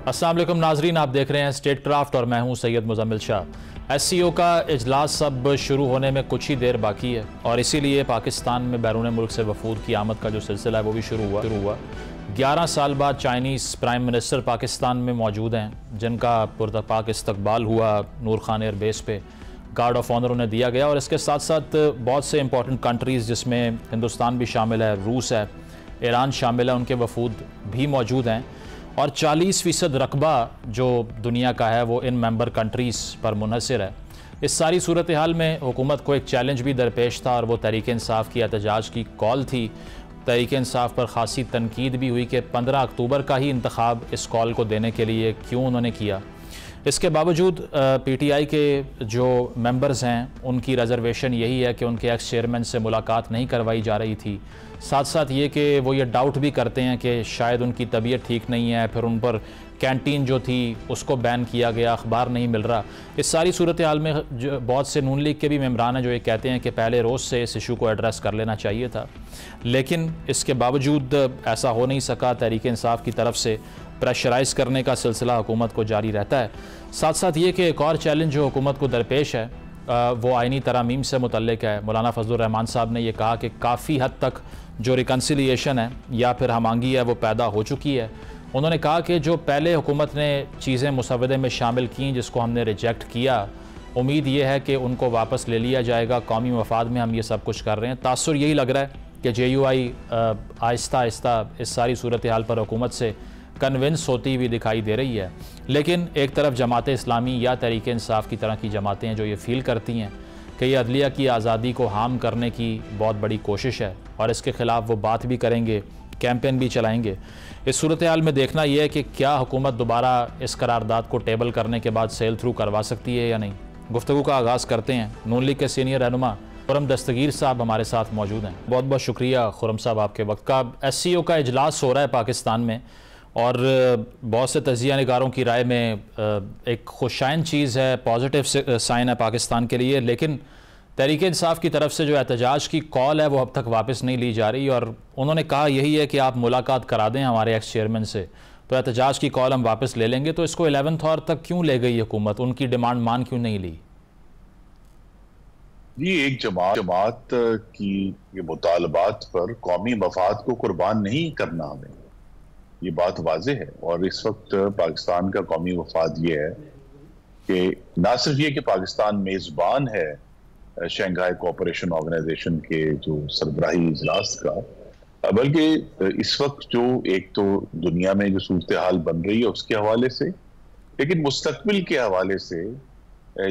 अस्सलाम वालेकुम नाजरीन, आप देख रहे हैं स्टेट क्राफ्ट और मैं हूं सैयद मुजम्मिल शाह। SCO का इजलास अब शुरू होने में कुछ ही देर बाकी है और इसीलिए पाकिस्तान में बैरून मुल्क से वफूद की आमद का जो सिलसिला है वो भी शुरू हुआ। 11 साल बाद चाइनीज़ प्राइम मिनिस्टर पाकिस्तान में मौजूद हैं, जिनका पुरतपाक इस्तकबाल हुआ नूर खान एयरबेस पे। गार्ड ऑफ ऑनर उन्हें दिया गया और इसके साथ साथ बहुत से इंपॉर्टेंट कंट्रीज़ जिसमें हिंदुस्तान भी शामिल है, रूस है, ईरान शामिल है, उनके वफूद भी मौजूद हैं और 40% रकबा जो दुनिया का है वो इन मेंबर कंट्रीज़ पर मुनहसर है। इस सारी सूरत हाल में हुकूमत को एक चैलेंज भी दरपेश था और वो तहरीक इंसाफ की एहतजाज की कॉल थी। तहरीक इंसाफ पर ख़ासी तनकीद भी हुई कि 15 अक्टूबर का ही इंतखाब इस कॉल को देने के लिए क्यों उन्होंने किया। इसके बावजूद PTI के जो मेंबर्स हैं उनकी रिजर्वेशन यही है कि उनके एक्स चेयरमैन से मुलाकात नहीं करवाई जा रही थी। साथ साथ ये कि वो ये डाउट भी करते हैं कि शायद उनकी तबीयत ठीक नहीं है, फिर उन पर कैंटीन जो थी उसको बैन किया गया, अखबार नहीं मिल रहा। इस सारी सूरत हाल में जो बहुत से नून लीग के भी मेम्बरान हैं जो ये कहते हैं कि पहले रोज़ से इस इशू को एड्रेस कर लेना चाहिए था, लेकिन इसके बावजूद ऐसा हो नहीं सका। तहरीक इंसाफ की तरफ से प्रेशराइज़ करने का सिलसिला हुकूमत को जारी रहता है। साथ साथ ये कि एक और चैलेंज जो हुकूमत को दरपेश है वो आइनी तरामीम से मुतल्लिक है। मौलाना फजलुर रहमान साहब ने यह कहा कि काफ़ी हद तक जो रिकन्सिलिएशन है या फिर हमांगी है वो पैदा हो चुकी है। उन्होंने कहा कि जो पहले हुकूमत ने चीज़ें मुसवदे में शामिल की जिसको हमने रिजेक्ट किया, उम्मीद ये है कि उनको वापस ले लिया जाएगा। कौमी मफाद में हम ये सब कुछ कर रहे हैं। तासुर यही लग रहा है कि JUI आहिस्ता आहिस्ता इस सारी सूरत हाल पर हुकूमत से कन्विंस होती हुई दिखाई दे रही है। लेकिन एक तरफ जमात इस्लामी या तहरीक इंसाफ की तरह की जमातें हैं जो ये फील करती हैं कि ये अदलिया की आज़ादी को हार्म करने की बहुत बड़ी कोशिश है और इसके ख़िलाफ़ वो बात भी करेंगे, कैंपेन भी चलाएंगे। इस सूरत हाल में देखना यह है कि क्या हुकूमत दोबारा इस करारदाद को टेबल करने के बाद सेल थ्रू करवा सकती है या नहीं। गुफ्तगू का आगाज़ करते हैं। नून लीग के सीनियर रहनुमा खुरम दस्तगीर साहब हमारे साथ मौजूद हैं। बहुत बहुत शुक्रिया खुरम साहब आपके वक्त का। SCO का इजलास हो रहा है पाकिस्तान में और बहुत से तजिया निगारों की राय में एक खुशाइन चीज़ है, पॉजिटिव साइन है पाकिस्तान के लिए, लेकिन तहरीक इंसाफ की तरफ से जो एहतजाज की कॉल है वो अब तक वापस नहीं ली जा रही और उन्होंने कहा यही है कि आप मुलाकात करा दें हमारे एक्स चेयरमैन से, तो एहतजाज की कॉल हम वापस ले लेंगे। तो इसको 11th आवर तक क्यों ले गई हुकूमत, उनकी डिमांड मान क्यों नहीं ली? जी, एक जमात की ये मुतालबात पर कौमी मफाद को कुर्बान नहीं करना हमें, ये बात वाज़ेह है। और इस वक्त पाकिस्तान का कौमी मफाद ये है कि ना सिर्फ ये कि पाकिस्तान मेज़बान है शंघाई कोऑपरेशन ऑर्गेनाइजेशन के जो सरबराही इजलास का, बल्कि इस वक्त जो एक तो दुनिया में जो सूरत हाल बन रही है उसके हवाले से, लेकिन मुस्तकबिल के हवाले से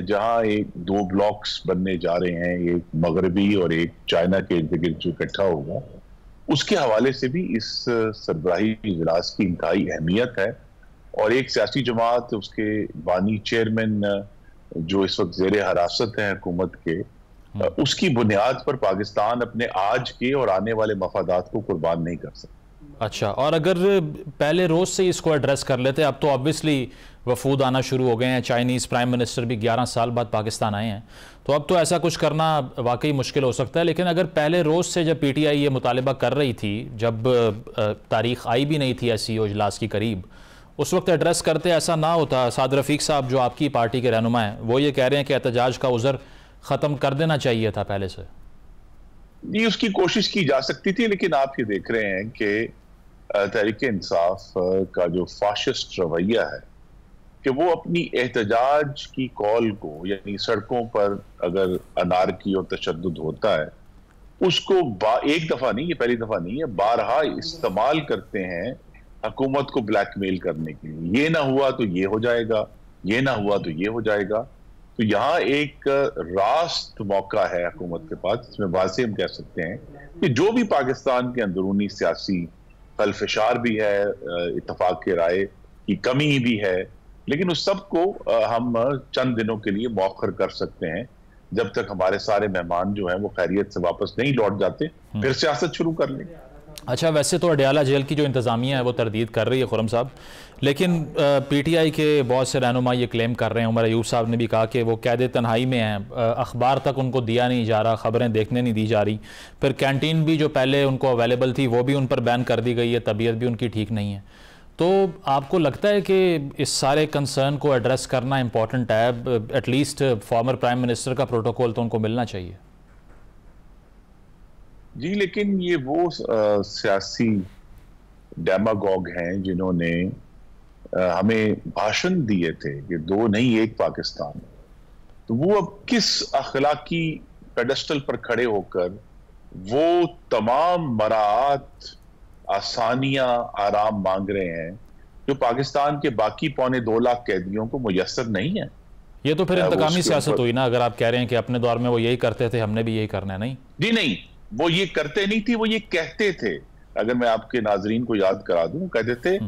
जहां एक 2 ब्लॉक्स बनने जा रहे हैं, एक मगरबी और एक चाइना के इर्द गिर्द जो इकट्ठा होगा, उसके हवाले से भी इस सरबराही इजलास की इंतहाई अहमियत है। और एक सियासी जमात, उसके बानी चेयरमैन जो इस वक्त ज़ेरे हिरासत है हुकूमत के, उसकी बुनियाद पर पाकिस्तान अपने आज के और आने वाले मफादात को कुर्बान नहीं कर सकता। अच्छा, और अगर पहले रोज़ से इसको एड्रेस कर लेते, अब तो ऑब्वियसली वफूद आना शुरू हो गए हैं, चाइनीज़ प्राइम मिनिस्टर भी 11 साल बाद पाकिस्तान आए हैं, तो अब तो ऐसा कुछ करना वाकई मुश्किल हो सकता है। लेकिन अगर पहले रोज़ से जब PTI ये मुतालबा कर रही थी, जब तारीख आई भी नहीं थी SCO इजलास की करीब, उस वक्त एड्रेस करते ऐसा ना होता। साद रफ़ीक साहब जो आपकी पार्टी के रहनुमा हैं वो ये कह रहे हैं कि एहतजाज का उज़र ख़त्म कर देना चाहिए था पहले से। ये उसकी कोशिश की जा सकती थी, लेकिन आप ये देख रहे हैं कि तहरीक इंसाफ का जो फाशिस्ट रवैया है कि वो अपनी एहतजाज की कॉल को, यानी सड़कों पर अगर अनारकी और तशद्दुद होता है उसको एक दफा नहीं, ये पहली दफा नहीं है, बारहा इस्तेमाल करते हैं हुकूमत को ब्लैकमेल करने के लिए। ये ना हुआ तो ये हो जाएगा, ये ना हुआ तो ये हो जाएगा। तो यहाँ एक रास्त मौका है हुकूमत के पास, इसमें वाज़े हम कह सकते हैं कि जो भी पाकिस्तान के अंदरूनी सियासी खलफशार भी है, इत्तफाक के राय की कमी भी है, लेकिन उस सब को हम चंद दिनों के लिए मौखर कर सकते हैं जब तक हमारे सारे मेहमान जो हैं वो खैरियत से वापस नहीं लौट जाते, फिर सियासत शुरू कर लेंगे। अच्छा, वैसे तो अडयाला जेल की जो इंतज़ामिया है वो तरदीद कर रही है खुरम साहब, लेकिन PTI के बहुत से रहनुमा ये क्लेम कर रहे हैं, उमर अयूब साहब ने भी कहा कि वो कैद तन्हाई में हैं, अखबार तक उनको दिया नहीं जा रहा, ख़बरें देखने नहीं दी जा रही, फिर कैंटीन भी जो पहले उनको अवेलेबल थी वो भी उन पर बैन कर दी गई है, तबीयत भी उनकी ठीक नहीं है। तो आपको लगता है कि इस सारे कंसर्न को एड्रेस करना इम्पोर्टेंट है? एटलीस्ट फॉर्मर प्राइम मिनिस्टर का प्रोटोकॉल तो उनको मिलना चाहिए। जी, लेकिन ये वो सियासी डेमागॉग हैं जिन्होंने हमें भाषण दिए थे कि दो नहीं एक पाकिस्तान। तो वो अब किस अखलाकी पेडेस्टल पर खड़े होकर वो तमाम मराहत, आसानियां, आराम मांग रहे हैं जो पाकिस्तान के बाकी 2.25 लाख कैदियों को मुयस्सर नहीं है। ये तो फिर इंतकामी सियासत हुई ना, अगर आप कह रहे हैं कि अपने दौर में वो यही करते थे, हमने भी यही करना है। नहीं जी नहीं, वो ये करते नहीं थे, वो ये कहते थे। अगर मैं आपके नाजरीन को याद करा दूं, कहते थे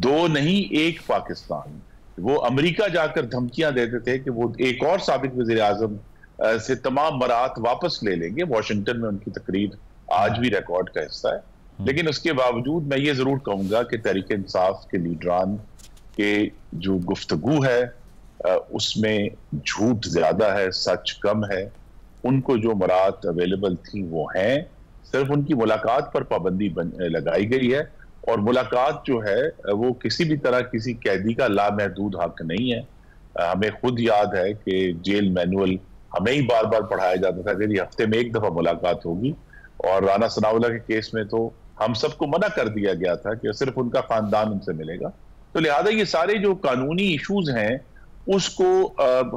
दो नहीं एक पाकिस्तान। वो अमेरिका जाकर धमकियां देते थे कि वो एक और साबिक वजीर आजम से तमाम बरात वापस ले लेंगे। वॉशिंगटन में उनकी तकरीर आज भी रिकॉर्ड का हिस्सा है। लेकिन उसके बावजूद मैं ये जरूर कहूंगा कि तहरीक इंसाफ के लीडरान के जो गुफ्तगू है उसमें झूठ ज्यादा है, सच कम है। उनको जो मरात अवेलेबल थी वो हैं, सिर्फ उनकी मुलाकात पर पाबंदी लगाई गई है। और मुलाकात जो है वो किसी भी तरह किसी कैदी का लामहदूद हक नहीं है। हमें खुद याद है कि जेल मैनुअल हमें ही बार बार पढ़ाया जाता था कि हफ्ते में एक दफा मुलाकात होगी। और राना सनाउल्लाह के केस में तो हम सबको मना कर दिया गया था कि सिर्फ उनका खानदान उनसे मिलेगा। तो लिहाजा ये सारे जो कानूनी इशूज हैं उसको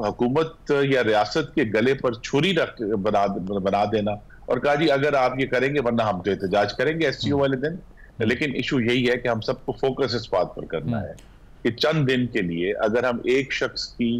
हुकूमत या रियासत के गले पर छुरी रख बना देना और कहा जी अगर आप ये करेंगे वरना हम तो एहतजाज करेंगे एससीओ वाले दिन। लेकिन इशू यही है कि हम सबको फोकस इस बात पर करना है कि चंद दिन के लिए अगर हम एक शख्स की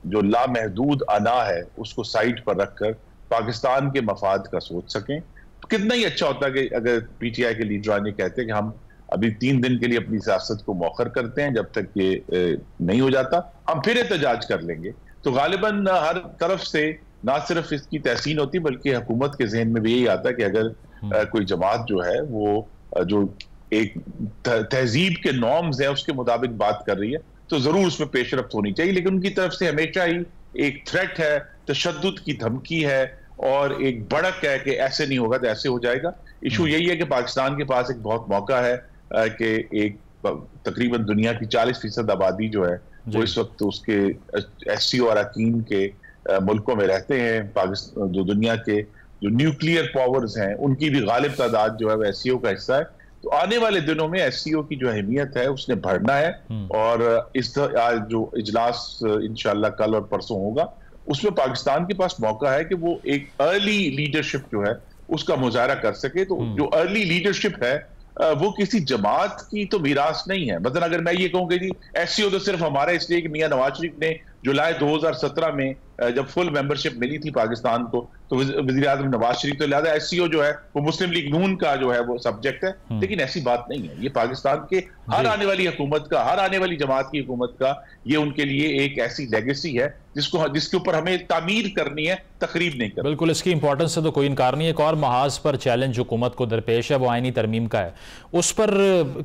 जो लामहदूद अना है उसको साइड पर रखकर पाकिस्तान के मफाद का सोच सकें, तो कितना ही अच्छा होता है कि अगर पीटीआई के लीडरान ये कहते हैं कि हम अभी 3 दिन के लिए अपनी सियासत को मौखर करते हैं, जब तक ये नहीं हो जाता हम फिर एहतजाज कर लेंगे। तो गालिबन हर तरफ से ना सिर्फ इसकी तहसीन होती बल्कि हुकूमत के जहन में भी यही आता है कि अगर कोई जमात जो है वो जो एक तहजीब के नॉर्म्स है उसके मुताबिक बात कर रही है तो जरूर उसमें पेशरफ्त होनी चाहिए। लेकिन उनकी तरफ से हमेशा ही एक थ्रेट है, तशद्दुद की धमकी है और एक भड़क है कि ऐसे नहीं होगा तो ऐसे हो जाएगा। इशू यही है कि पाकिस्तान के पास एक बहुत मौका है कि एक तकरीबन दुनिया की 40% आबादी जो है वो इस वक्त उसके एससीओ और अरकान के मुल्कों में रहते हैं। पाकिस्तान जो दुनिया के जो न्यूक्लियर पावर्स हैं उनकी भी गालिब तादाद जो है वो एससीओ का हिस्सा है। तो आने वाले दिनों में एससीओ की जो अहमियत है उसने बढ़ना है। और इस आज जो इजलास इंशाल्लाह कल और परसों होगा उसमें पाकिस्तान के पास मौका है कि वो एक अर्ली लीडरशिप जो है उसका मुजाहरा कर सके। तो जो अर्ली लीडरशिप है वो किसी जमात की तो मीरास नहीं है। मतलब अगर मैं ये कहूँ कि जी एससीओ तो सिर्फ हमारा इसलिए कि मियां नवाज शरीफ ने जुलाई 2017 में जब फुल मेंबरशिप मिली थी पाकिस्तान को तो वज़ीर आज़म नवाज शरीफ, तो लिहाजा एससीओ जो है वो मुस्लिम लीग नून का जो है वो सब्जेक्ट है। लेकिन ऐसी बात नहीं है। ये पाकिस्तान के हर आने वाली हुकूमत का, हर आने वाली जमात की हुकूमत का ये उनके लिए एक ऐसी लेगेसी है जिसके ऊपर हमें तामीर करनी है, तकरीब नहीं करनी। बिल्कुल, इसकी इंपॉर्टेंस से तो कोई इनकार नहीं है। एक और महाज पर चैलेंज हुकूमत को दरपेश है वो आईनी तरमीम का है। उस पर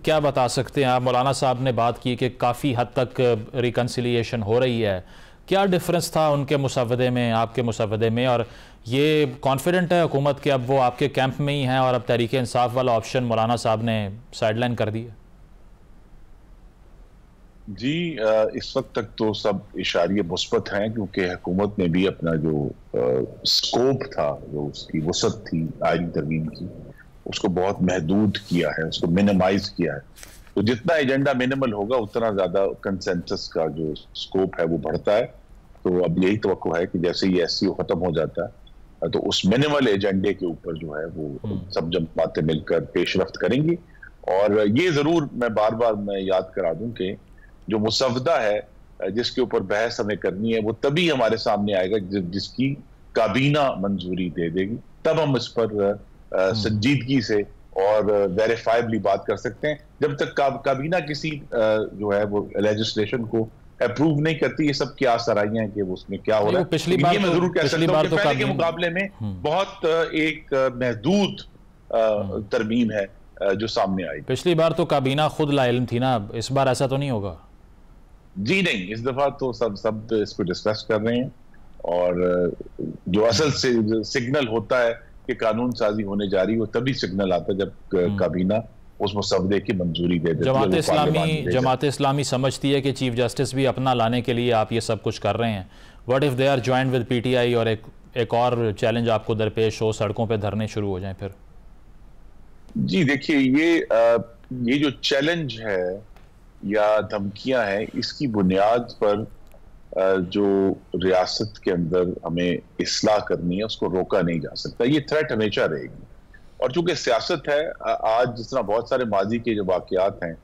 क्या बता सकते हैं आप? मौलाना साहब ने बात की कि काफ़ी हद तक रिकन्सिलिएशन हो रही है। क्या डिफरेंस था उनके मुसव्वदे में, आपके मुसव्वदे में? और ये कॉन्फिडेंट है हुकूमत कि अब वो आपके कैंप में ही हैं और अब तहरीक इंसाफ वाला ऑप्शन मौलाना साहब ने साइडलाइन कर दिया? जी, इस वक्त तक तो सब इशारे मुस्बत हैं क्योंकि हुकूमत ने भी अपना जो स्कोप था, जो उसकी वसत थी आईनी तरमीम की, उसको बहुत महदूद किया है, उसको मिनिमाइज किया है। तो जितना एजेंडा मिनिमल होगा उतना ज्यादा कंसेंसस का जो स्कोप है वो बढ़ता है। तो अब यही तवक्को है कि जैसे ही एससीओ खत्म हो जाता है तो उस मिनिमल एजेंडे के ऊपर जो है वो सब जमातें मिलकर पेशरफ्त करेंगी। और ये जरूर मैं बार बार याद करा दूं कि जो मुसव्वदा है जिसके ऊपर बहस हमें करनी है वो तभी हमारे सामने आएगा जिसकी काबीना मंजूरी दे देगी, तब हम इस पर संजीदगी से और वेरीफाइबली बात कर सकते हैं। जब तक काबीना किसी जो है वो लेजिस्लेशन को अप्रूव नहीं करती, ये सब क्या सराहियां हैं कि उसमें क्या हो रहा है। पिछली बार मैं जरूर कह सकता हूं कि पहले के मुकाबले में बहुत एक महदूद तरमीम है जो सामने आई। पिछली बार तो काबीना खुद लाइल्म थी ना, इस बार ऐसा तो नहीं होगा? जी नहीं, इस दफा तो सब इसको डिस्कस कर रहे हैं और जो असल से सिग्नल होता है कि कानून साजी होने जा रही है वो तभी सिग्नल आता है जब काबीना उस मसवदे की मंजूरी दे देती है। जमात इस्लामी समझती है कि चीफ जस्टिस भी अपना लाने के लिए आप ये सब कुछ कर रहे हैं। What if they are joined with PTI और एक और चैलेंज आपको दरपेश हो, सड़कों पे धरने शुरू हो जाएं फिर? जी देखिए, ये जो चैलेंज है या धमकियां हैं, इसकी बुनियाद पर जो रियासत के अंदर हमें इस्लाह करनी है उसको रोका नहीं जा सकता। ये थ्रेट हमेशा रहेगी। और चूंकि सियासत है, आज जिस तरह बहुत सारे माजी के जो वाकयात हैं,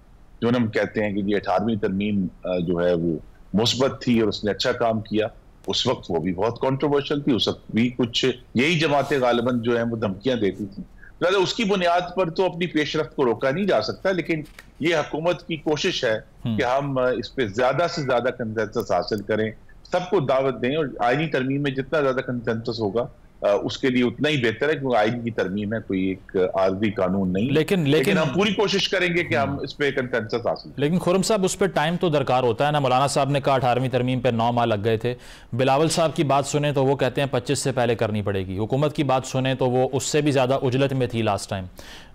जो हम कहते हैं कि ये 18वीं तरमीम जो है वो मुस्बत थी और उसने अच्छा काम किया, उस वक्त वो भी बहुत कंट्रोवर्शियल थी। उस वक्त भी कुछ यही जमातें गालिबन जो है वो धमकियां देती थी। तो उसकी बुनियाद पर तो अपनी पेशरफ्त को रोका नहीं जा सकता, लेकिन ये हुकूमत की कोशिश है कि हम इस पे ज्यादा से ज्यादा कंसेंसस हासिल करें, सबको दावत दें, और आईनी तरमीम में जितना ज्यादा कंसेंसस होगा उसके लिए उतना ही बेहतर है, क्योंकि आईन की तरमीम है, कोई एक आर्जी कानून नहीं। लेकिन हम पूरी कोशिश करेंगे कि हम इस पे कंसेंसस हासिल करें। लेकिन खुर्रम साहब, उस पर टाइम तो दरकार होता है ना। मौलाना साहब ने कहा 18वीं तरमीम पे 9 माह लग गए थे। बिलावल साहब की बात सुने तो वो कहते हैं 25 से पहले करनी पड़ेगी। हुकूमत की बात सुने तो वो उससे भी ज़्यादा उजलत में थी लास्ट टाइम।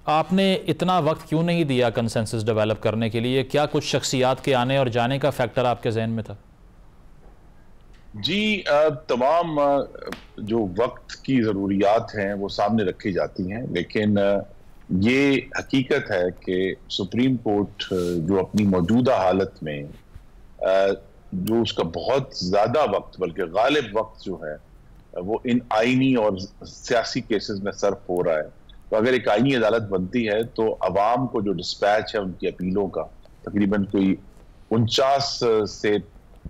आपने इतना वक्त क्यों नहीं दिया कंसेंसस डेवलप करने के लिए? क्या कुछ शख्सियात के आने और जाने का फैक्टर आपके जहन में था? जी, तमाम जो वक्त की ज़रूरियात हैं वो सामने रखी जाती हैं, लेकिन ये हकीकत है कि सुप्रीम कोर्ट जो अपनी मौजूदा हालत में जो उसका बहुत ज़्यादा वक्त, बल्कि गालिब वक्त जो है वो इन आईनी और सियासी केसेस में सर्फ हो रहा है। तो अगर एक आईनी अदालत बनती है तो अवाम को जो डिस्पैच है उनकी अपीलों का, तकरीबन कोई 49 से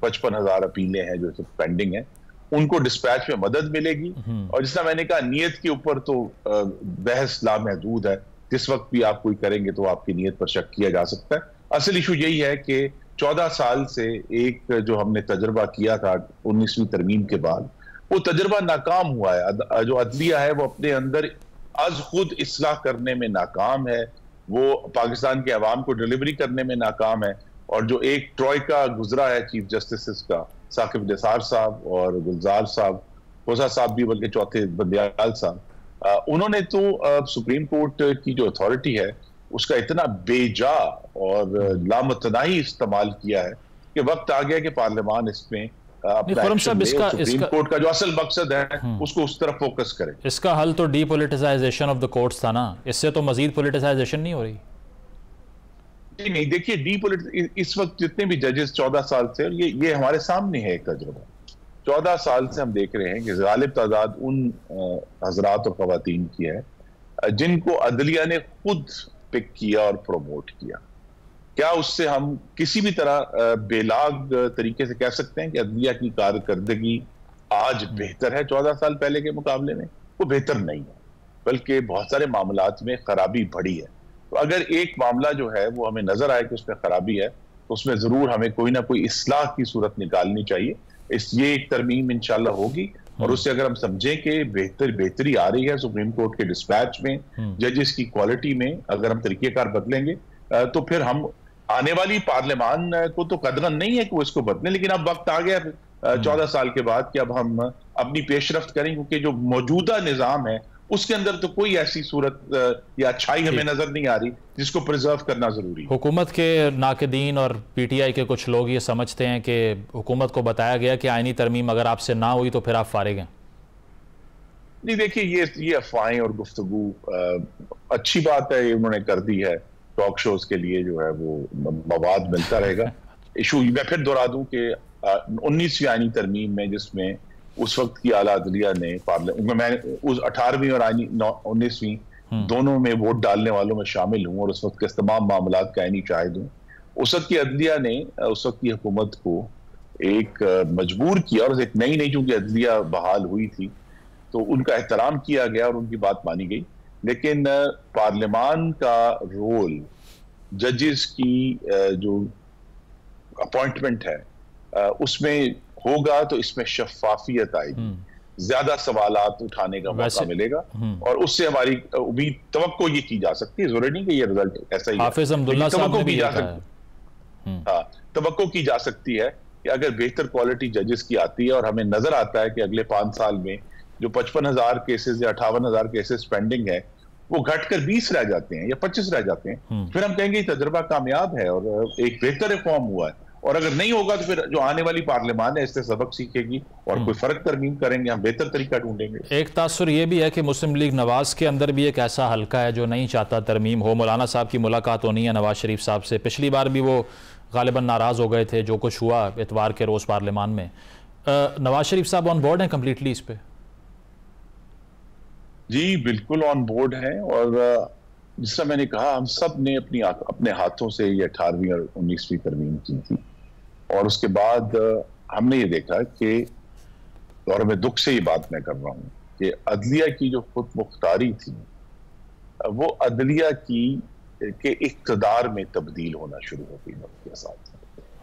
55,000 अपीलें हैं जो पेंडिंग हैं, उनको डिस्पैच में मदद मिलेगी। और जिस तरह मैंने कहा, नीयत के ऊपर तो बहस लामहदूद है। जिस वक्त भी आप कोई करेंगे तो आपकी नीयत पर शक किया जा सकता है। असल इशू यही है कि 14 साल से एक जो हमने तजर्बा किया था 19वीं तरमीम के बाद, वो तजर्बा नाकाम हुआ है। जो अदलिया है वो अपने अंदर आज खुद इस्लाह करने में नाकाम है, वो पाकिस्तान के अवाम को डिलीवरी करने में नाकाम है। और जो एक ट्रॉयका गुजरा है चीफ जस्टिस का, साकिब निसार साहब और गुलजार साहब, खोसा साहब भी बल्कि चौथे बंदियाल साहब, उन्होंने तो सुप्रीम कोर्ट की जो अथॉरिटी है उसका इतना बेजा और लामतनाही इस्तेमाल किया है कि वक्त आ गया कि पार्लियामान इसमें सुप्रीम कोर्ट का जो असल मकसद है उसको उस तरफ फोकस करे। इसका हल तो डीपोलिटिसाइजेशन ऑफ द कोर्ट्स था ना, इससे तो मजीद पोलिटिसाइजेशन नहीं हो रही? नहीं, देखिए, इस वक्त जितने भी जजेस 14 साल से, ये हमारे सामने है एक तजुर्बा। 14 साल से हम देख रहे हैं कि गालिब तादाद उन हजरात और खवातीन की है जिनको अदलिया ने खुद पिक किया और प्रमोट किया। क्या उससे हम किसी भी तरह बेलाग तरीके से कह सकते हैं कि अदलिया की कारकर्दगी आज बेहतर है 14 साल पहले के मुकाबले में? वो बेहतर नहीं है, बल्कि बहुत सारे मामलात में खराबी बढ़ी है। तो अगर एक मामला जो है वो हमें नजर आए कि उसमें खराबी है, तो उसमें जरूर हमें कोई ना कोई इस्लाह की सूरत निकालनी चाहिए। ये एक तरमीम इंशाल्लाह होगी और उससे अगर हम समझें कि बेहतरी आ रही है सुप्रीम कोर्ट के डिस्पैच में, जजेस की क्वालिटी में, अगर हम तरीकेकार बदलेंगे तो फिर हम आने वाली पार्लियामान को तो कदगन नहीं है कि वो इसको बदले, लेकिन अब वक्त आ गया 14 साल के बाद कि अब हम अपनी पेशरफ्त करें, क्योंकि जो मौजूदा निजाम है उसके अंदर तो कोई ऐसी सूरत या अच्छाई हमें नजर नहीं आ रही जिसको प्रिजर्व करना जरूरी है। हुकूमत के नाक़दीन और पीटीआई के कुछ लोग ये समझते हैं कि हुकूमत को बताया गया कि आईनी तरमीम अगर आपसे ना हुई तो फिर आप फारिग हैं। नहीं, देखिए, ये अफवाहें और गुफ्तगू अच्छी बात है, उन्होंने कर दी है। टॉक शोज के लिए जो है वो मवाद मिलता रहेगा। इशू मैं फिर दोहरा दूं कि 19वीं आईनी तरमीम में, जिसमें उस वक्त की आला अदलिया ने मैं उस 18वीं और 19वीं दोनों में वोट डालने वालों में शामिल हूं और उस वक्त के तमाम मामलात का आईनी शाहिद हूं। उस वक्त की अदलिया ने उस वक्त की हुकूमत को एक मजबूर किया, और एक नई चूंकि अदलिया बहाल हुई थी तो उनका एहतराम किया गया और उनकी बात मानी गई। लेकिन पार्लियामान का रोल जजेस की जो अपॉइंटमेंट है उसमें होगा तो इसमें शफाफियत आएगी, ज्यादा सवालात उठाने का मौका मिलेगा और उससे हमारी उम्मीद तवक्को ये की जा सकती है। जरूरी नहीं कि ये रिजल्ट ऐसा ही हाफिज अब्दुल्ला साहब ने भी कहा है। हाँ, तवक्को की जा सकती है कि अगर बेहतर क्वालिटी जजेस की आती है और हमें नजर आता है कि अगले 5 साल में जो 55,000 केसेस या 58,000 केसेस पेंडिंग है वो घटकर 20 रह जाते हैं या 25 रह जाते हैं, फिर हम कहेंगे तजुर्बा कामयाब है और एक बेहतर रिफॉर्म हुआ है। और अगर नहीं होगा तो फिर जो आने वाली पार्लियामान है इससे सबक सीखेगी और कोई फर्क तरमीम करेंगे, हम बेहतर तरीका ढूंढेंगे। एक तासुर ये भी है कि मुस्लिम लीग नवाज के अंदर भी एक ऐसा हल्का है जो नहीं चाहता तरमीम हो। मौलाना साहब की मुलाकात होनी है नवाज शरीफ साहब से, पिछली बार भी वो गालिबन नाराज़ हो गए थे जो कुछ हुआ इतवार के रोज़ पार्लियामान में। नवाज शरीफ साहब ऑन बोर्ड हैं कम्प्लीटली इस पे? जी बिल्कुल ऑन बोर्ड हैं, और जिससे मैंने कहा हम सब ने अपने हाथों से ये 18वीं और 19वीं तरमीम की थी, और उसके बाद हमने ये देखा कि, और मैं दुख से ये बात मैं कर रहा हूँ कि अदलिया की जो खुद मुख्तारी थी वो अदलिया की के इक्तदार में तब्दील होना शुरू हो गई वक्त के साथ।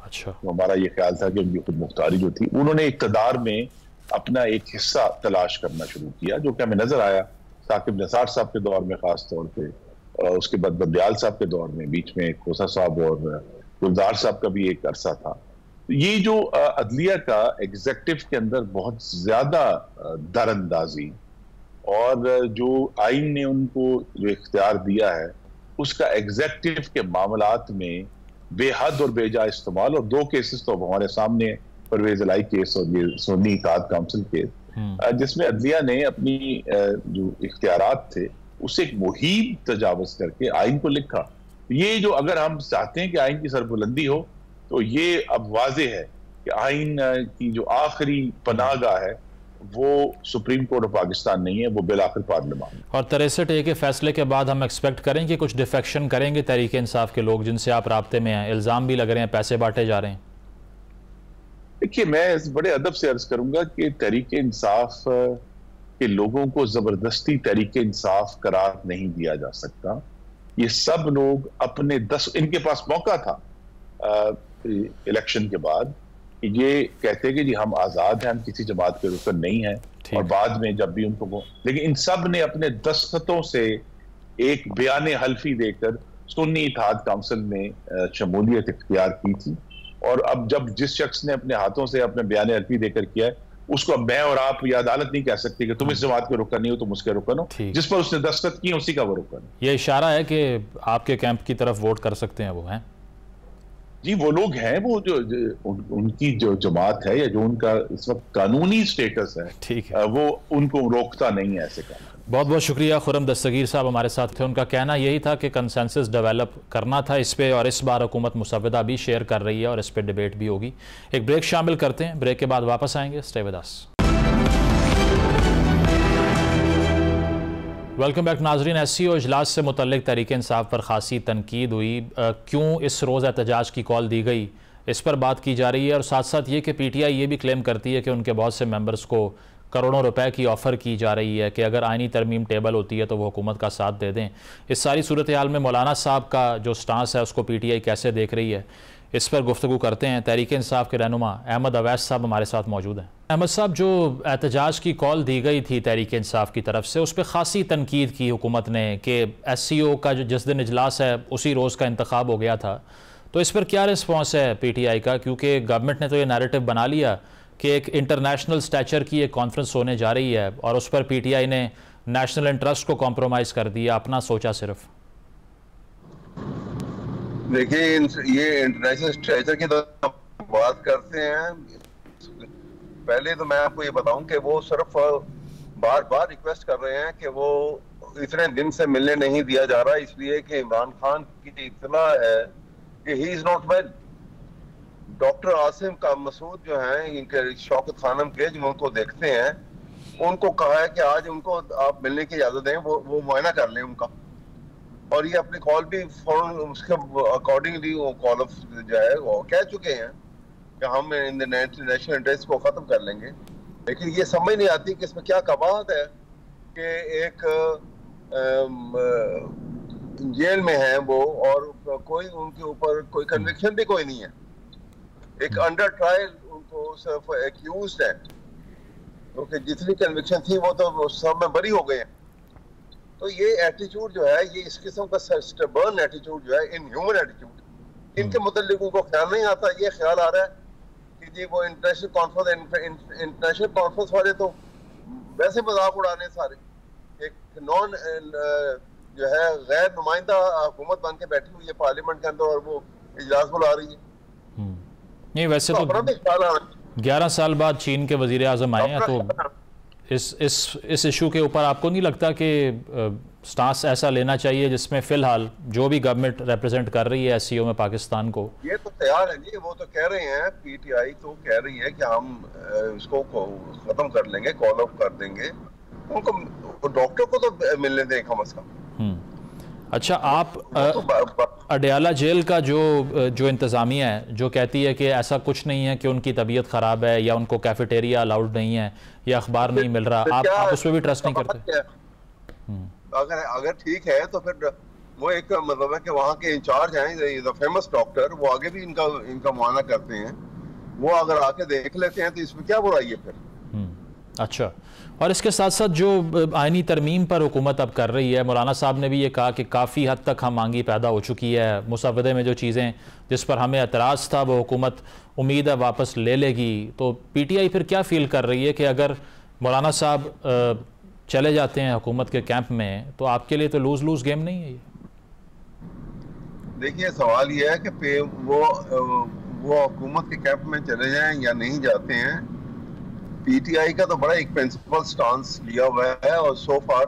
अच्छा। तो हमारा ये ख्याल था कि उनकी खुद मुख्तारी जो थी, उन्होंने इक्तदार में अपना एक हिस्सा तलाश करना शुरू किया, जो कि हमें नजर आया साकिब निसार साहब के दौर में खास तौर पे, उसके बाद बंदयाल साहब के दौर में, बीच में खोसा साहब और गुलजार साहब का भी एक अरसा था। ये जो अदलिया का एग्जेक्टिव के अंदर बहुत ज्यादा दरअंदाजी और जो आइन ने उनको जो इख्तियार दिया है उसका एग्जेक्टिव के मामलात में बेहद और बेजा इस्तेमाल, और 2 केसेस तो हमारे सामने, परवेज इलाई केस और ये सुन्नी इत्तेहाद काउंसिल केस, जिसमें अदलिया ने अपनी जो इख्तियारात थे उसे एक मुहिम तजावज करके आइन को लिखा। ये जो, अगर हम चाहते हैं कि आइन की सरबुलंदी हो तो ये अब वाजे है कि आइन की जो आखिरी पनाहगाह है वो सुप्रीम कोर्ट ऑफ पाकिस्तान नहीं है, वो बिलाखिर पार्लियामान। और 63A के फैसले के बाद हम एक्सपेक्ट करें कि कुछ डिफेक्शन करेंगे तहरीक इंसाफ के लोग जिनसे आप राब्ते में हैं? इल्ज़ाम भी लग रहे हैं पैसे बांटे जा रहे हैं। देखिए, मैं बड़े अदब से अर्ज करूंगा कि तहरीक इंसाफ के लोगों को जबरदस्ती तहरीक इंसाफ करार नहीं दिया जा सकता। ये सब लोग अपने इनके पास मौका था इलेक्शन के बाद, ये कहते कि जी हम आजाद हैं, हम किसी जमात के रुकन नहीं हैं, और बाद में जब भी उनको, लेकिन इन सब ने अपने दस्तखतों से एक बयान हल्फी देकर सुन्नी इत्तेहाद काउंसिल में शमूलियत इख्तियार की थी। और अब जब जिस शख्स ने अपने हाथों से अपने बयान हल्फी देकर किया है उसको अब मैं और आप या अदालत नहीं कह सकती कि तुम इस जमात के रुकन नहीं हो, तुम उसके रुकन हो, जिस पर उसने दस्तखत की उसी का वो रुकन। ये इशारा है कि आपके कैंप की तरफ वोट कर सकते हैं वो हैं? जी वो लोग हैं, वो जो उनकी जो जमात है या जो उनका इस वक्त कानूनी स्टेटस है, ठीक है, वो उनको रोकता नहीं है ऐसे काम। बहुत बहुत शुक्रिया। खुर्रम दस्तगीर साहब हमारे साथ थे। उनका कहना यही था कि कंसेंसस डेवलप करना था इस पे, और इस बार हुकूमत मुसव्वदा भी शेयर कर रही है और इस पे डिबेट भी होगी। एक ब्रेक शामिल करते हैं, ब्रेक के बाद वापस आएंगे। Stay with us. Welcome back नाजरीन। SCO इजलास से मुतल्लिक तहरीक इंसाफ पर खासी तनकीद हुई। क्यों इस रोज़ एहतजाज की कॉल दी गई, इस पर बात की जा रही है, और साथ साथ ये कि PTI ये भी क्लेम करती है कि उनके बहुत से मेंबर्स को करोड़ों रुपए की ऑफ़र की जा रही है कि अगर आइनी तरमीम टेबल होती है तो वो हुकूमत का साथ दे दें। इस सारी सूरत हाल में मौलाना साहब का जो स्टांस है उसको PTI कैसे देख रही है, इस पर गुफ्तगू करते हैं। तहरीक इंसाफ के रहनुमा अहमद अवैस साहब हमारे साथ मौजूद हैं। अहमद साहब, जो एहतजाज की कॉल दी गई थी तहरीक इंसाफ की तरफ से, उस पर खासी तनकीद की हुकूमत ने कि SCO का जो जिस दिन इजलास है उसी रोज़ का इंतखाब हो गया था, तो इस पर क्या रिस्पॉन्स है PTI का? क्योंकि गवर्नमेंट ने तो ये नैरेटिव बना लिया कि एक इंटरनेशनल स्टैचर की एक कॉन्फ्रेंस होने जा रही है और उस पर PTI ने नेशनल इंटरेस्ट को कॉम्प्रोमाइज़ कर दिया, अपना सोचा सिर्फ। देखिए, ये इंटरनेशनल स्ट्रेचर की तो बात करते हैं। पहले तो मैं आपको ये बताऊं कि वो सिर्फ बार बार रिक्वेस्ट कर रहे हैं कि वो इतने दिन से मिलने नहीं दिया जा रहा, इसलिए कि इमरान खान की इतना है कि he is not well. Doctor Asim का मसूद जो है इनके शौकत खानम के, जो उनको देखते हैं, उनको कहा है कि आज उनको आप मिलने की इजाजत दें, वो मुआयना कर लें उनका। और ये अपनी कॉल भी फौरन उसके अकॉर्डिंगली वो कॉल ऑफ जो है वो कह चुके हैं कि हम इन द नेशनल इंटरेस्ट को खत्म कर लेंगे। लेकिन ये समझ नहीं आती कि इसमें क्या कबाहत है कि एक जेल में है वो और कोई उनके ऊपर कोई कन्विक्शन भी कोई नहीं है, एक अंडर ट्रायल उनको सिर्फ एक्यूज्ड है, क्योंकि जितनी कन्विक्शन थी वो तो सब में बरी हो गए हैं। तो ये एटीट्यूड जो है, ये इस किस्म का स्टबर्न एटीट्यूड जो है, इनह्यूमन एटीट्यूड, इनके मुताल्लिक उनको ख्याल नहीं आता। ये ख्याल आ रहा है कि जी वो इंटरनेशनल कॉन्फ्रेंस वाले तो वैसे मजाक उड़ाने सारे, एक नॉन जो है गैर नुमाइंदा हुकूमत बन के बैठी हुई है पार्लियामेंट के अंदर और वो इजलास बुला रही है। नहीं, वैसे तो 11 साल बाद चीन के वजीर आजम आए हैं, तो इस इशू के ऊपर आपको नहीं लगता कि स्टांस ऐसा लेना चाहिए जिसमें फिलहाल जो भी गवर्नमेंट रिप्रेजेंट कर रही है एससीओ में पाकिस्तान को? ये तो तैयार है जी, वो तो कह रहे हैं, पीटीआई तो कह रही है कि हम इसको खत्म कर लेंगे, कॉल ऑफ कर देंगे, उनको डॉक्टर को तो मिलने दें कम से कम। अच्छा, आप अडयाला जेल का जो इंतज़ामिया है जो कहती है कि ऐसा कुछ नहीं है कि उनकी तबीयत ख़राब है या उनको कैफेटेरिया अलाउड नहीं है या अखबार नहीं मिल रहा, आप उस पर भी ट्रस्ट नहीं करते? अगर ठीक है तो फिर वो एक मतलब है कि वहाँ के इंचार्ज हैं फेमस डॉक्टर, वो आगे भी इनका मुआयना करते हैं, वो अगर आके देख लेते हैं तो इसमें क्या बुराई है फिर। अच्छा, और इसके साथ साथ जो आईनी तरमीम पर हुकूमत अब कर रही है, मौलाना साहब ने भी ये कहा कि काफ़ी हद तक हम मांगी पैदा हो चुकी है, मुसवदे में जो चीज़ें जिस पर हमें एतराज़ था वो हुकूमत उम्मीद है वापस ले लेगी, तो पीटीआई फिर क्या फील कर रही है कि अगर मौलाना साहब चले जाते हैं हुकूमत के कैंप में तो आपके लिए तो लूज लूज गेम नहीं है ये? देखिए, सवाल ये है कि वो हुकूमत के कैंप में चले जाएं या नहीं जाते हैं। पीटीआई का तो बड़ा एक प्रिंसिपल स्टांस लिया हुआ है और सो फार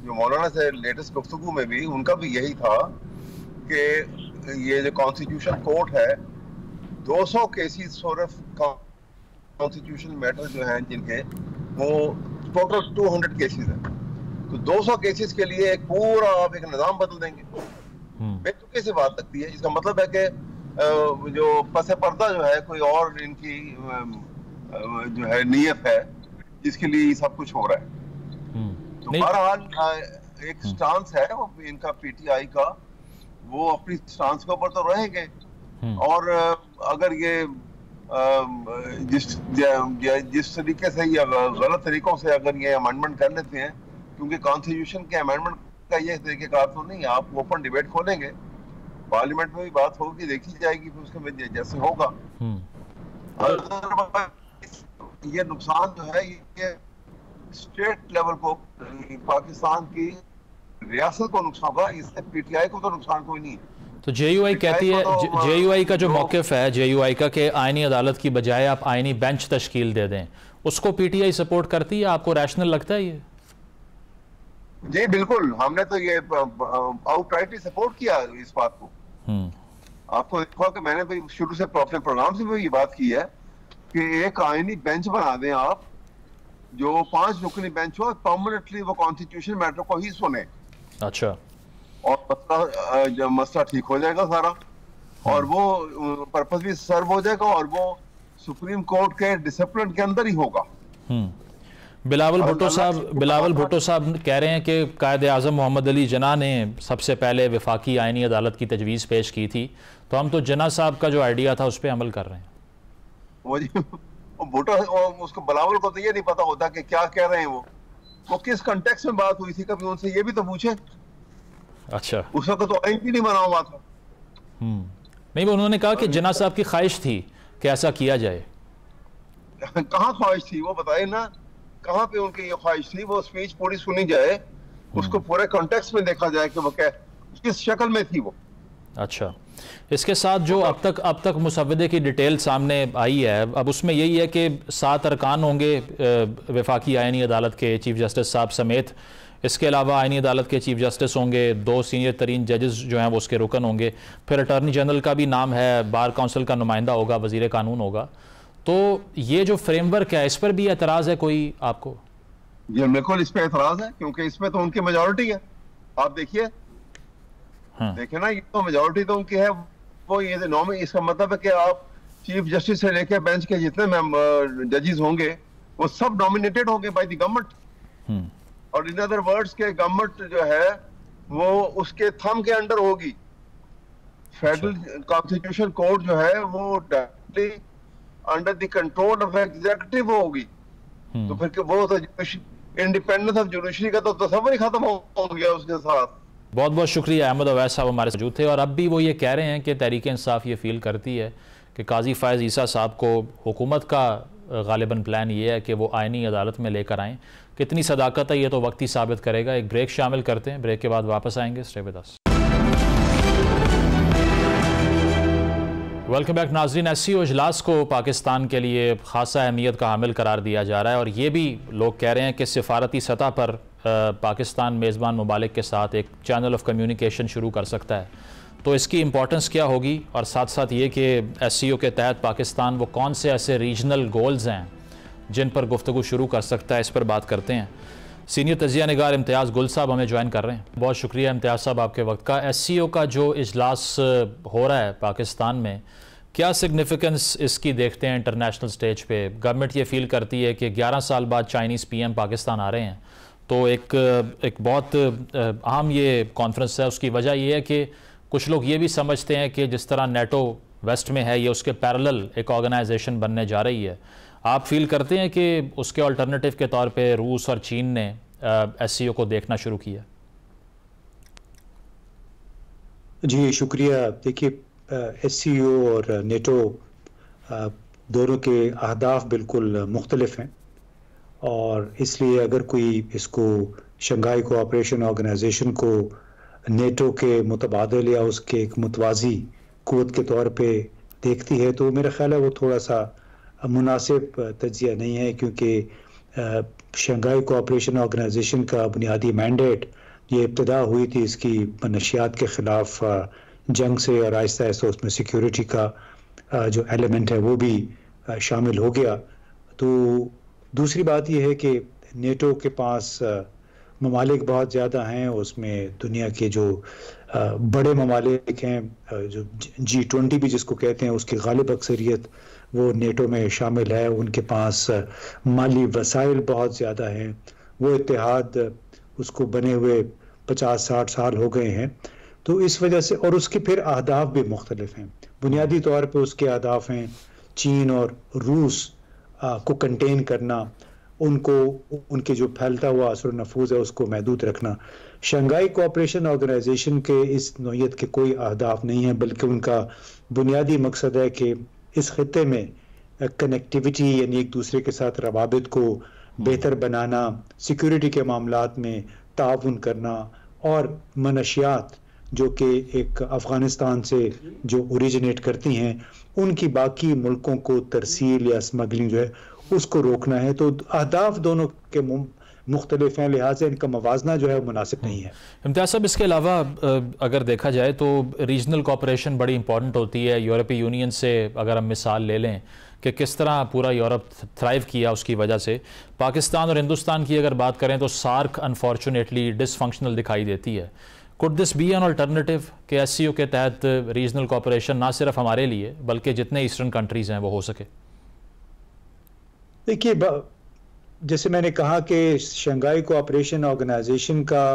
जो मौलाना से लेटेस्ट गुफ्तगू में भी उनका भी यही था कि ये जो कॉन्स्टिट्यूशन कोर्ट है, 200 केसेस सिर्फ कॉन्स्टिट्यूशन मैटर जो हैं जिनके, वो टोटल 200 केसेस है, तो 200 केसेस के लिए एक पूरा आप एक निजाम बदल देंगे, बेतुके से बात लगती है। इसका मतलब है कि जो पसे पर्दा जो है कोई और इनकी जो है नीयत है जिसके लिए सब कुछ हो रहा है। तो बहरहाल एक स्टांस है वो इनका पीटीआई का, वो अपनी स्टांस के ऊपर तो रहेंगे, और अगर ये जिस तरीके से या गलत तरीकों से अगर ये अमेंडमेंट कर लेते हैं, क्योंकि कॉन्स्टिट्यूशन के अमेंडमेंट का ये तरीकेकार तो नहीं है, आप ओपन डिबेट खोलेंगे, पार्लियामेंट में भी बात होगी, देखी जाएगी, फिर उसके में जैसे होगा। ये नुकसान जो है ये स्टेट लेवल को, पाकिस्तान की रियासत को नुकसान होगा, इससे पीटीआई को तो नुकसान कोई नहीं है। तो जेयूआई कहती है, जेयूआई का जो मौक़िफ़ है जेयूआई का कि आईनी अदालत की बजाय आप आईनी बेंच तश्कील दे दें, उसको पीटीआई सपोर्ट करती है? आपको रैशनल लगता है ये? जी बिल्कुल, हमने तो ये आउटराइटली सपोर्ट किया इस बात को। आपको देखो कि मैंने भी शुरू से अपने प्रोग्राम से भी ये बात की है कि एक आईनी बेंच बना दें आप, जो 5 रुकनी बेंच हो, परमानेंटली वो कॉन्स्टिट्यूशन मैटर को ही सुने। अच्छा, और मसला ठीक हो जाएगा सारा, और वो पर्पस भी सर्व हो जाएगा, और वो सुप्रीम कोर्ट के डिसिप्लिन के अंदर ही होगा। बिलावल भुट्टो साहब कह रहे हैं कि कायदे आज़म मोहम्मद अली जिन्ना ने सबसे पहले वफाकी आईनी अदालत की तजवीज़ पेश की थी, तो हम तो जिन्ना साहब का जो आइडिया था उस पर अमल कर रहे हैं। वो भुट्टो, उसको बिलावल को तो ये नहीं पता होता कि क्या कह रहे हैं वो किस कंटेक्स्ट में बात हुई थी, कभी उनसे ये भी तो पूछे। अच्छा, उस वक्त तो आईन भी नहीं बना हुआ था। नहीं, वो उन्होंने कहा कि जिन्ना साहब की ख्वाहिश थी कि ऐसा किया जाए। कहाँ ख्वाहिश थी वो बताए ना, कहाँ पे उनकी ये ख्वाहिश थी? वो स्पीच पूरी सुनी जाए, उसको पूरे कॉन्टेक्स्ट में देखा जाए कि वो क्या किस शक्ल में थी वो। अच्छा, इसके साथ जो अब तक मुसव्वदे की डिटेल सामने आई है, अब उसमें यही है कि 7 अरकान होंगे वफाकी आईनी अदालत के, चीफ जस्टिस साहब समेत। इसके अलावा आईनी अदालत के चीफ जस्टिस होंगे, 2 सीनियर तरीन जजेस जो हैं वो उसके रुकन होंगे, फिर अटॉर्नी जनरल का भी नाम है, बार काउंसिल का नुमाइंदा होगा, वजीर कानून होगा। तो ये जो फ्रेमवर्क है, इस पर भी एतराज़ है कोई आपको? जी बिल्कुल, इस पर एतराज़ है, क्योंकि इसमें तो उनकी मेजॉरिटी है। आप देखिए, देखिए ना, ये तो मेजॉरिटी तो उनकी है। वो ये नॉमिनेट, इसका मतलब है कि आप चीफ जस्टिस से लेकर बेंच के जितने जजेस होंगे वो सब नॉमिनेटेड होंगे बाय द गवर्नमेंट, और इन अदर वर्ड्स के गवर्नमेंट जो है वो उसके थंब के अंडर होगी। फेडरल कॉन्स्टिट्यूशन कोर्ट जो है वो directly under the control of executive होगी। तो फिर वो तो इंडिपेंडेंस ऑफ जुडिशरी का तो तस्वर ही खत्म हो गया उसके साथ। बहुत बहुत शुक्रिया। अहमद अवैस साहब हमारे मौजूद थे, और अब भी वो ये कह रहे हैं कि तहरीक इंसाफ ये फील करती है कि काजी फ़ायज़ ईसा साहब को हुकूमत का गालिबन प्लान ये है कि वो आईनी अदालत में लेकर आएँ। कितनी सदाकत है ये तो वक्त ही साबित करेगा। एक ब्रेक शामिल करते हैं, ब्रेक के बाद वापस आएंगे। Stay with us. Welcome back नाज़रीन। SCO इजलास को पाकिस्तान के लिए ख़ासा अहमियत का हामिल करार दिया जा रहा है और ये भी लोग कह रहे हैं कि सिफारती सतह पर पाकिस्तान मेज़बान ममालिक के साथ एक चैनल ऑफ कम्युनिकेशन शुरू कर सकता है। तो इसकी इम्पोर्टेंस क्या होगी और साथ साथ ये कि SCO के तहत पाकिस्तान वो कौन से ऐसे रीजनल गोल्स हैं जिन पर गुफ्तगू शुरू कर सकता है, इस पर बात करते हैं। सीनियर तजिया निगार इम्तियाज़ गुल साहब हमें ज्वाइन कर रहे हैं। बहुत शुक्रिया इम्तियाज़ साहब आपके वक्त का। SCO का जो इजलास हो रहा है पाकिस्तान में, क्या सिग्निफिकेंस इसकी देखते हैं इंटरनेशनल स्टेज पे? गवर्नमेंट ये फील करती है कि 11 साल बाद चाइनीज़ PM पाकिस्तान आ रहे हैं, तो एक बहुत अहम ये कॉन्फ्रेंस है। उसकी वजह ये है कि कुछ लोग ये भी समझते हैं कि जिस तरह NATO वेस्ट में है, ये उसके पैरेलल एक ऑर्गेनाइजेशन बनने जा रही है। आप फील करते हैं कि उसके अल्टरनेटिव के तौर पे रूस और चीन ने SCO को देखना शुरू किया? जी शुक्रिया। देखिए SCO और NATO दोनों के अहदाफ बिल्कुल मुख्तलिफ हैं और इसलिए अगर कोई इसको शंघाई कोऑपरेशन ऑर्गेनाइजेशन को NATO के मुतबादिल या उसके एक मुतवाज़ी क़ुव्वत के तौर पे देखती है तो मेरा ख्याल है वो थोड़ा सा मुनासिब तज्जिया नहीं है, क्योंकि शंघाई कोऑपरेशन ऑर्गेनाइजेशन का बुनियादी मैंडेट ये इब्तिदा हुई थी इसकी मनशियात के ख़िलाफ़ जंग से और आहिस्ता आहिस्ता उसमें सिक्योरिटी का जो एलिमेंट है वो भी शामिल हो गया। तो दूसरी बात यह है कि NATO के पास ममालिक बहुत ज़्यादा हैं, उसमें दुनिया के जो बड़े ममालिक हैं, जो G20 भी जिसको कहते हैं, उसकी गालिब अक्सरियत वो NATO में शामिल है। उनके पास माली वसाइल बहुत ज़्यादा हैं। वो इत्तेहाद उसको बने हुए 50-60 साल हो गए हैं। तो इस वजह से, और उसके फिर अहदाफ भी मुख्तलिफ हैं। बुनियादी तौर पे उसके अहदाफ हैं चीन और रूस को कंटेन करना, उनको उनके जो फैलता हुआ असर नफूज है उसको महदूद रखना। शंघाई कोऑपरेशन ऑर्गेनाइजेशन के इस नौयत के कोई अहदाफ नहीं है, बल्कि उनका बुनियादी मकसद है कि इस खित्ते में कनेक्टिविटी यानी एक दूसरे के साथ रवाबित को बेहतर बनाना, सिक्योरिटी के मामलात में ताउन करना और मनशियात जो कि एक अफ़गानिस्तान से जो ओरिजिनेट करती हैं उनकी बाकी मुल्कों को तरसील या स्मगलिंग जो है उसको रोकना है। तो अहदाफ दोनों के मुख्तलिफ हैं, लिहाजा इनका मवाजना जो है मुनासिब नहीं है। इम्तियाज़ साहब, इसके अलावा अगर देखा जाए तो रीजनल कोऑपरेशन बड़ी इंपॉर्टेंट होती है। यूरोपीय यूनियन से अगर हम मिसाल ले लें कि किस तरह पूरा यूरोप थ्राइव किया, उसकी वजह से पाकिस्तान और हिंदुस्तान की अगर बात करें तो सार्क अनफॉर्चुनेटली डिसफंक्शनल दिखाई देती है। Could this be an alternative कि SCO के तहत रीजनल कोऑपरेशन ना सिर्फ हमारे लिए बल्कि जितने ईस्टर्न कंट्रीज़ हैं वो हो सके? देखिए, जैसे मैंने कहा कि शंघाई कोऑपरेशन ऑर्गेनाइजेशन का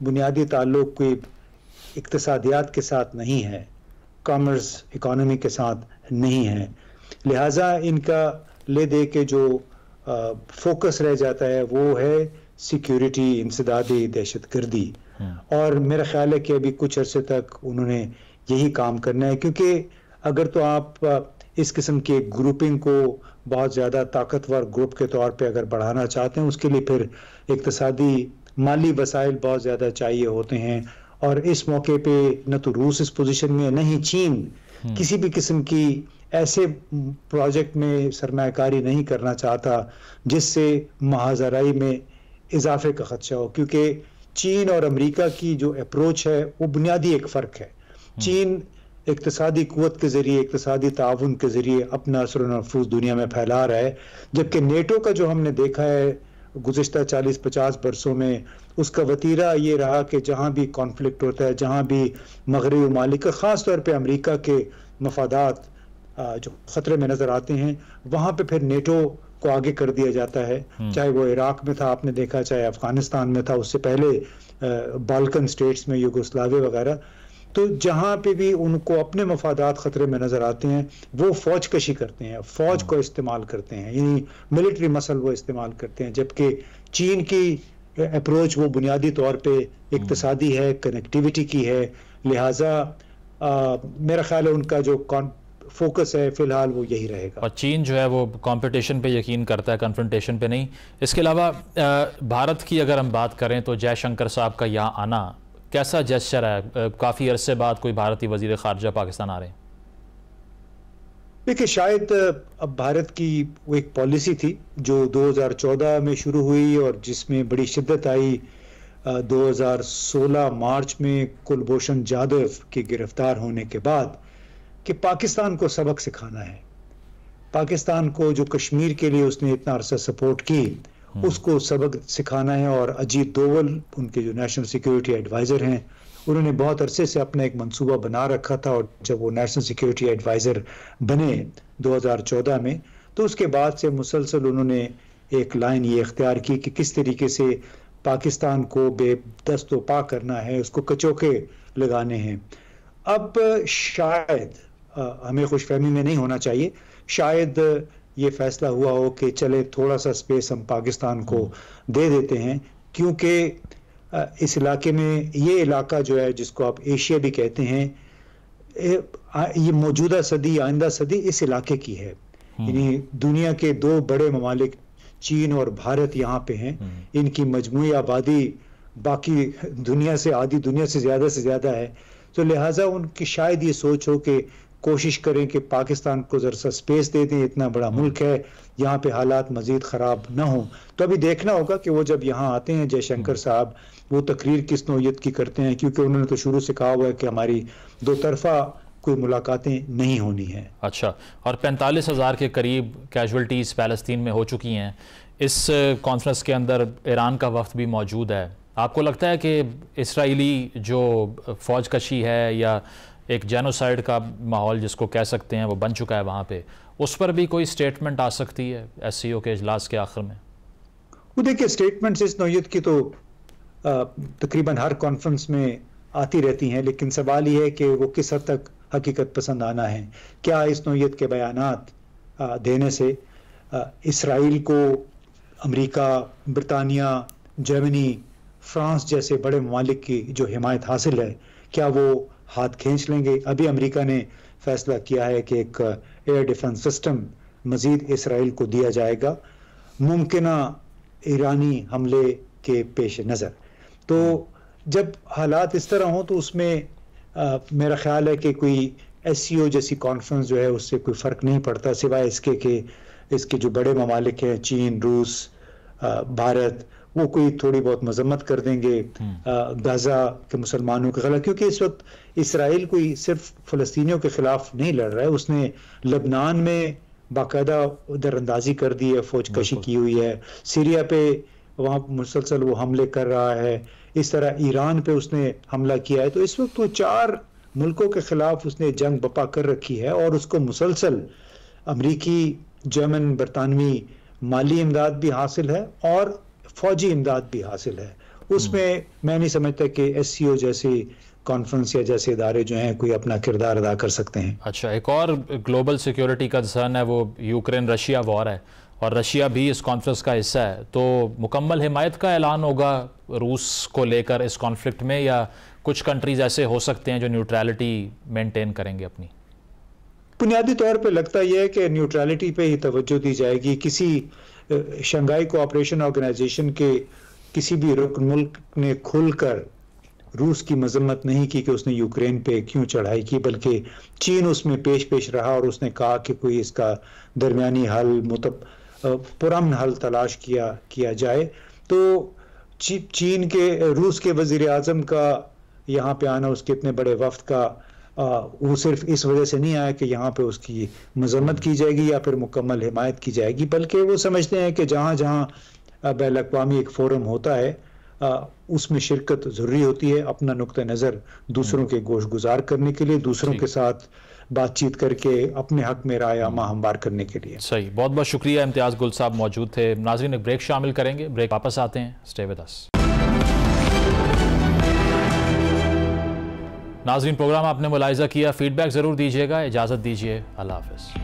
बुनियादी ताल्लुक कोई इक्तिसादियात के साथ नहीं है, कॉमर्स इकोनॉमी के साथ नहीं है। लिहाजा इनका ले दे के जो फोकस रह जाता है वो है सिक्योरिटी, इंसदादी, दहशतगर्दी। और मेरा ख्याल है कि अभी कुछ अरसे तक उन्होंने यही काम करना है, क्योंकि अगर तो आप इस किस्म के ग्रुपिंग को बहुत ज़्यादा ताकतवर ग्रुप के तौर पे अगर बढ़ाना चाहते हैं, उसके लिए फिर इक्तिसादी माली वसाइल बहुत ज़्यादा चाहिए होते हैं। और इस मौके पे न तो रूस इस पोजीशन में, न ही चीन किसी भी किस्म की ऐसे प्रोजेक्ट में सरमायाकारी नहीं करना चाहता जिससे महाजराई में इजाफे का खदशा हो, क्योंकि चीन और अमेरिका की जो अप्रोच है वो बुनियादी एक फ़र्क है। चीन इक्तिसादी क़ुव्वत के ज़रिए, इक्तिसादी ताउन के ज़रिए अपना असर नफूज़ दुनिया में फैला रहा है, जबकि NATO का जो हमने देखा है गुज़िश्ता 40-50 बरसों में, उसका वतीरा ये रहा कि जहाँ भी कॉन्फ्लिक्ट होता है, जहाँ भी मगरबी ममालिक ख़ास तौर पर अमेरिका के मफादात जो ख़तरे में नज़र आते हैं, वहाँ पे फिर NATO को आगे कर दिया जाता है। चाहे वो इराक में था, आपने देखा, चाहे अफ़गानिस्तान में था, उससे पहले बाल्कन स्टेट्स में, यूगोस्लाविया वगैरह। तो जहाँ पे भी उनको अपने मफादात ख़तरे में नज़र आते हैं वो फ़ौज कशी करते हैं, फ़ौज को इस्तेमाल करते हैं, यानी मिलिट्री मसल वो इस्तेमाल करते हैं। जबकि चीन की अप्रोच वो बुनियादी तौर पे इक्तिसादी है, कनेक्टिविटी की है। लिहाजा मेरा ख्याल है उनका जो फोकस है फिलहाल वो यही रहेगा। और चीन जो है वो कंपटीशन पे यकीन करता है, कन्फ्रंटेशन पे नहीं। इसके अलावा भारत की अगर हम बात करें तो जयशंकर साहब का यहाँ आना कैसा जेस्चर है? काफ़ी अरसे बाद कोई भारतीय वजीर खारजा पाकिस्तान आ रहे हैं। देखिए, शायद अब भारत की वो एक पॉलिसी थी जो 2014 में शुरू हुई और जिसमें बड़ी शिद्दत आई 2016 मार्च में कुलभूषण जाधव के गिरफ्तार होने के बाद, कि पाकिस्तान को सबक सिखाना है। पाकिस्तान को जो कश्मीर के लिए उसने इतना अरसा सपोर्ट की, उसको सबक सिखाना है। और अजीत डोवल, उनके जो नेशनल सिक्योरिटी एडवाइज़र हैं, उन्होंने बहुत अरसे से अपना एक मंसूबा बना रखा था। और जब वो नेशनल सिक्योरिटी एडवाइज़र बने 2014 में, तो उसके बाद से मुसलसल उन्होंने एक लाइन ये इख्तियार की कि किस तरीके से पाकिस्तान को बेदस्त व पा करना है, उसको कचोके लगाने हैं। अब शायद हमें खुशफहमी में नहीं होना चाहिए, शायद ये फैसला हुआ हो कि चले थोड़ा सा स्पेस हम पाकिस्तान को दे देते हैं, क्योंकि इस इलाके में, ये इलाका जो है जिसको आप एशिया भी कहते हैं, ये मौजूदा सदी, आइंदा सदी इस इलाके की है। यानी दुनिया के दो बड़े ममालिक चीन और भारत यहाँ पे हैं। इनकी मजमूई आबादी बाकी दुनिया से, आधी दुनिया से ज़्यादा है। तो लिहाजा उनकी शायद ये सोच हो कि कोशिश करें कि पाकिस्तान को जरा सा स्पेस दे दें, इतना बड़ा मुल्क है, यहाँ पे हालात मजीद ख़राब ना हो। तो अभी देखना होगा कि वो जब यहाँ आते हैं जयशंकर साहब, वो तकरीर किस नौयत की करते हैं, क्योंकि उन्होंने तो शुरू से कहा हुआ है कि हमारी दो तरफा कोई मुलाकातें नहीं होनी है। अच्छा, और 45,000 के करीब कैजुअल्टीज़ फ़लस्तीन में हो चुकी हैं। इस कॉन्फ्रेंस के अंदर ईरान का वफ्द भी मौजूद है। आपको लगता है कि इसराइली जो फ़ौज कशी है या एक जेनोसाइड का माहौल जिसको कह सकते हैं वो बन चुका है वहाँ पे, उस पर भी कोई स्टेटमेंट आ सकती है SCO के इजलास के आखिर में? वो देखिए, स्टेटमेंट्स इस नौयत की तो तकरीबन हर कॉन्फ्रेंस में आती रहती हैं, लेकिन सवाल ये है कि वो किस हद तक हकीकत पसंद आना है। क्या इस नौयत के बयानात देने से इसराइल को अमेरिका, ब्रितानिया, जर्मनी, फ्रांस जैसे बड़े ममालिक की जो हिमायत हासिल है, क्या वो हाथ खींच लेंगे? अभी अमेरिका ने फैसला किया है कि एक एयर डिफेंस सिस्टम मजीद इसराइल को दिया जाएगा मुमकिना ईरानी हमले के पेश नज़र। तो जब हालात इस तरह हों तो उसमें मेरा ख्याल है कि कोई SCO जैसी कॉन्फ्रेंस जो है उससे कोई फ़र्क नहीं पड़ता, सिवाय इसके कि इसके जो बड़े ममालिक हैं, चीन, रूस, भारत, वो कोई थोड़ी बहुत मजम्मत कर देंगे गाजा के मुसलमानों के खिलाफ, क्योंकि इस वक्त इसराइल कोई सिर्फ फ़लस्तीनियों के खिलाफ नहीं लड़ रहा है, उसने लबनान में बाकायदा दरअंदाजी कर दी है, फौज कशी की हुई है, सीरिया पे वहाँ मुसलसल वो हमले कर रहा है, इस तरह ईरान पे उसने हमला किया है। तो इस वक्त वो 4 मुल्कों के खिलाफ उसने जंग बपा कर रखी है और उसको मुसलसल अमरीकी, जर्मन, बरतानवी माली इमदाद भी हासिल है और फौजी इमदाद भी हासिल है। उसमें मैं नहीं समझता कि SCO जैसी कॉन्फ्रेंस या जैसे इदारे जो हैं कोई अपना किरदार अदा कर सकते हैं। अच्छा, एक और ग्लोबल सिक्योरिटी का कंसर्न है, वो यूक्रेन रशिया वॉर है और रशिया भी इस कॉन्फ्रेंस का हिस्सा है। तो मुकम्मल हिमायत का ऐलान होगा रूस को लेकर इस कॉन्फ्लिक्ट में, या कुछ कंट्रीज ऐसे हो सकते हैं जो न्यूट्रलिटी मेंटेन करेंगे अपनी? बुनियादी तौर पे लगता यह है कि न्यूट्रलिटी पे ही तवज्जो दी जाएगी। किसी शंघाई कोऑपरेशन ऑर्गेनाइजेशन के किसी भी रुकन मुल्क ने खुलकर रूस की मजम्मत नहीं की कि उसने यूक्रेन पे क्यों चढ़ाई की, बल्कि चीन उसमें पेश रहा और उसने कहा कि कोई इसका दरमियानी हल, पुरअमन हल तलाश किया जाए। तो चीन के, रूस के वजीर आज़म का यहाँ पे आना, उसके इतने बड़े वफ्द का, वो सिर्फ इस वजह से नहीं आया कि यहाँ पे उसकी मजम्मत की जाएगी या फिर मुकम्मल हिमायत की जाएगी, बल्कि वो समझते हैं कि जहाँ जहाँ बैन अक़वामी एक फोरम होता है उसमें शिरकत ज़रूरी होती है, अपना नुक्ता नज़र दूसरों के गोश गुजार करने के लिए, दूसरों के साथ बातचीत करके अपने हक में राय आमा हमवार करने के लिए। सही, बहुत बहुत शुक्रिया। इम्तियाज़ गुल साहब मौजूद थे। नाज़रीन, एक ब्रेक शामिल करेंगे, ब्रेक वापस आते हैं, स्टे विद अस। नाज़रीन, प्रोग्राम आपने मुलाहिज़ा किया, फीडबैक ज़रूर दीजिएगा। इजाज़त दीजिए, अल्लाह हाफ़िज़।